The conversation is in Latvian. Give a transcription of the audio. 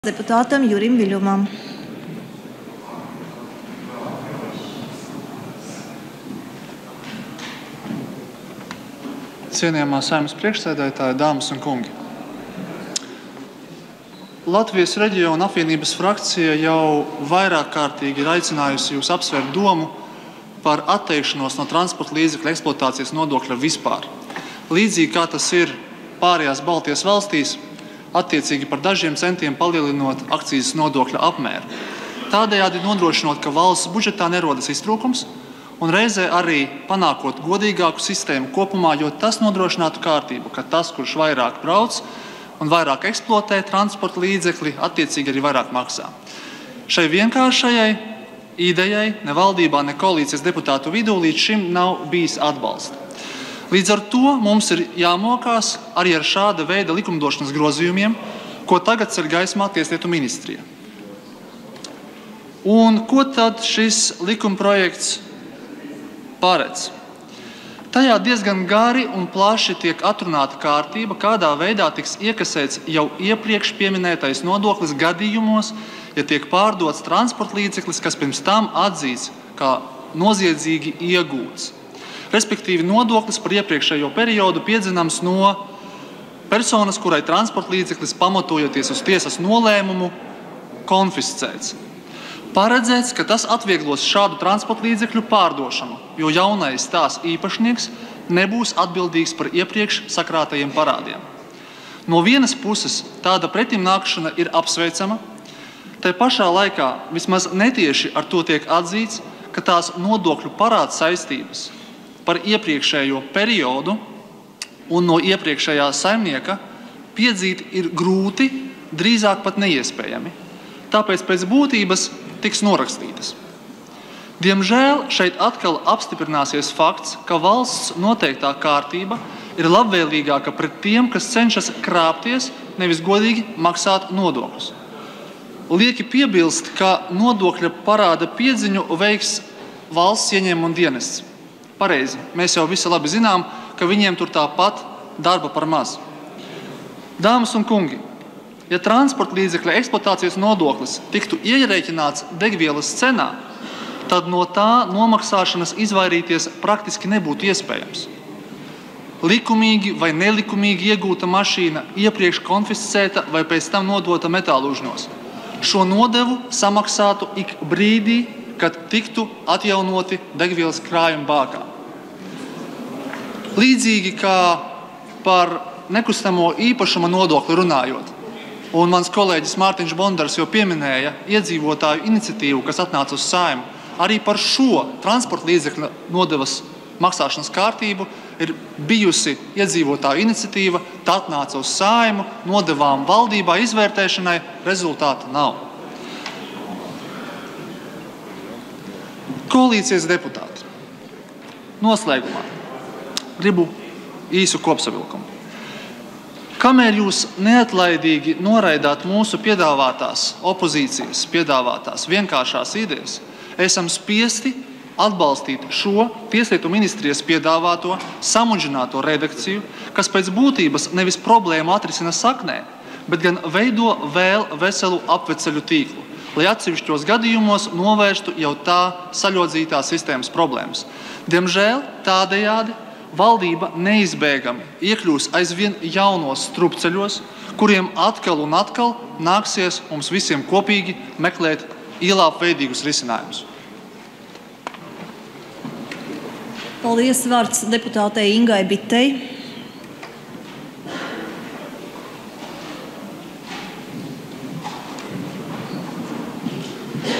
Deputātam Jurim Viļņumam. Cienījamā Saeimas priekšsēdētāja, dāmas un kungi. Latvijas reģiona apvienības frakcija jau vairāk kārtīgi ir aicinājusi jūs apsvērt domu par atteikšanos no transporta līdzekļu eksploatācijas nodokļa vispār. Līdzīgi kā tas ir pārējās Baltijas valstīs, attiecīgi par dažiem centiem palielinot akcijas nodokļa apmēru. Tādējādi nodrošinot, ka valsts budžetā nerodas iztrūkums un reizē arī panākot godīgāku sistēmu kopumā, jo tas nodrošinātu kārtību, ka tas, kurš vairāk brauc un vairāk eksploatē transporta līdzekli, attiecīgi arī vairāk maksā. Šai vienkāršajai idejai ne valdībā, ne koalīcijas deputātu vidū līdz šim nav bijis atbalsta. Līdz ar to mums ir jāmokās arī ar šāda veida likumdošanas grozījumiem, ko tagad ceļ gaismā Tieslietu ministrija. Un ko tad šis likumprojekts paredz? Tajā diezgan gari un plaši tiek atrunāta kārtība, kādā veidā tiks iekasēts jau iepriekš pieminētais nodoklis gadījumos, ja tiek pārdots transporta līdzeklis, kas pirms tam atzīts kā noziedzīgi iegūts. Respektīvi nodoklis par iepriekšējo periodu piedzināms no personas, kurai transporta līdzeklis pamatojoties uz tiesas nolēmumu konfiscēts. Paredzēts, ka tas atvieglos šādu transporta līdzekļu pārdošanu, jo jaunais tās īpašnieks nebūs atbildīgs par iepriekš sakrātajiem parādiem. No vienas puses tāda pretimnākšana ir apsveicama, tai pašā laikā vismaz netieši ar to tiek atzīts, ka tās nodokļu parāda saistības par iepriekšējo periodu un no iepriekšējā saimnieka piedzīt ir grūti, drīzāk pat neiespējami. Tāpēc pēc būtības tiks norakstītas. Diemžēl šeit atkal apstiprināsies fakts, ka valsts noteiktā kārtība ir labvēlīgāka pret tiem, kas cenšas krāpties, nevis godīgi maksāt nodokļus. Lieki piebilst, ka nodokļa parāda piedziņu veiks valsts ieņēmuma dienests. Pareizi. Mēs jau visi labi zinām, ka viņiem tur tāpat darba par maz. Dāmas un kungi, ja transporta līdzekļa eksploatācijas nodoklis tiktu ierēķināts degvielas cenā, tad no tā nomaksāšanas izvairīties praktiski nebūtu iespējams. Likumīgi vai nelikumīgi iegūta mašīna, iepriekš konfiscēta vai pēc tam nodota metālūžņos. Šo nodevu samaksātu ik brīdī, kad tiktu atjaunoti degvielas krājumi bākā. Līdzīgi kā par nekustamo īpašuma nodokli runājot, un mans kolēģis Mārtiņš Bondars jau pieminēja iedzīvotāju iniciatīvu, kas atnāca uz Saeimu, arī par šo transporta līdzekļu nodevas maksāšanas kārtību ir bijusi iedzīvotāju iniciatīva, tā atnāca uz Saeimu, nodevām valdībā izvērtēšanai, rezultāta nav. Koalīcijas deputāti. Noslēgumā gribu īsu kopsavilkumu. Kamēr jūs neatlaidīgi noraidāt mūsu piedāvātās opozīcijas, piedāvātās vienkāršās idejas, esam spiesti atbalstīt šo Tieslietu ministrijas piedāvāto samudžināto redakciju, kas pēc būtības nevis problēmu atrisina saknē, bet gan veido vēl veselu apveceļu tīklu, lai atsevišķos gadījumos novērstu jau tā saļodzītās sistēmas problēmas. Diemžēl tādējādi valdība neizbēgami iekļūs aizvien jaunos strupceļos, kuriem atkal un atkal nāksies mums visiem kopīgi meklēt ielāpveidīgus risinājumus. Paldies, vārds deputātei Ingai Bitei.